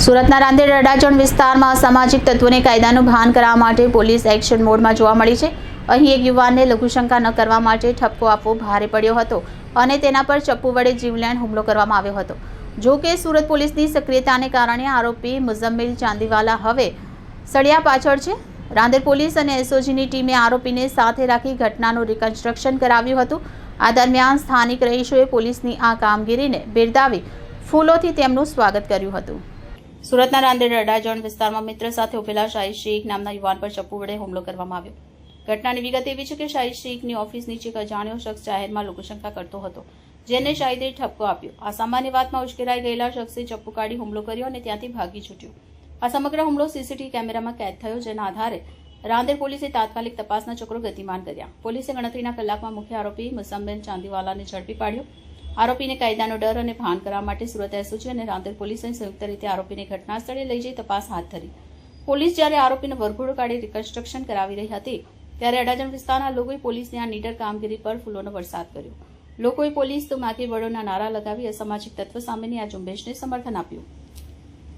સુરતના રાંદેર અડાજણ વિસ્તારમાં અસામાજિક તત્વોને કાયદાનું ભાન કરાવવા માટે પોલીસ એક્શન મોડમાં જોવા મળી છે। અહીં એક યુવાનને લઘુશંકા ન કરવા માટે ઠપકો આપવો ભારે પડ્યો હતો અને તેના પર ચપ્પુ વડે જીવલેણ હુમલો કરવામાં આવ્યો હતો। જો કે સુરત પોલીસની સક્રિયતાને કારણે આરોપી મુઝમ્મિલ ચાંદીવાલા હવે સળિયા પાછળ છે। રાંદેર પોલીસ અને એસઓજીની ટીમે આરોપીને સાથે રાખી ઘટનાનું રિકન્સ્ટ્રક્શન કરાવ્યું હતું। આ દરમિયાન સ્થાનિક રહીશોએ પોલીસની આ કામગીરીને બિરદાવી ફૂલોથી તેમનું સ્વાગત કર્યું હતું। સુરતના રાંદેર અડાજણ વિસ્તારમાં મિત્ર સાથે ઉભેલા શાહિદ શેખ નામના યુવાન પર ચપ્પુ વડે હુમલો કરવામાં આવ્યો। ઘટનાની વિગત એવી છે કે શાહિદ શેખની ઓફિસ નીચે એક અજાણ્યો શખ્સ જાહેરમાં લઘુશંકા કરતો હતો, જેને શાહિદે ઠપકો આપ્યો। આ સામાન્ય વાતમાં ઉશ્કેરાઈ ગયેલા શખ્સે ચપ્પુ કાઢી હુમલો કર્યો અને ત્યાંથી ભાગી છૂટ્યો। આ સમગ્ર હુમલો સીસીટીવી કેમેરામાં કેદ થયો, જેના આધારે રાંદેર પોલીસે તાત્કાલિક તપાસના ચક્રો ગતિમાન કર્યા। પોલીસે ગણતરીના કલાકમાં મુખ્ય આરોપી મુઝમ્મિલ ચાંદીવાલાને ઝડપી પાડ્યો। આરોપીને કાયદાનો ડર અને ભાન કરવા માટે સુરત એસઓજી અને રાંદેર પોલીસે સંયુક્ત રીતે આરોપીને ઘટના સ્થળે લઈ જઈ તપાસ હાથ ધરી। પોલીસ જ્યારે આરોપીને વરઘોડો કાઢી રિકન્સ્ટ્રક્શન કરાવી રહી હતી, ત્યારે અડાજણ વિસ્તારના લોકોએ પોલીસની આ નીડર કામગીરી પર ફૂલોનો વરસાદ કર્યો। લોકોએ પોલીસ તો માગે વડોના નારા લગાવી અસામાજિક તત્વ સામેની આ ઝુંબેશને સમર્થન આપ્યું।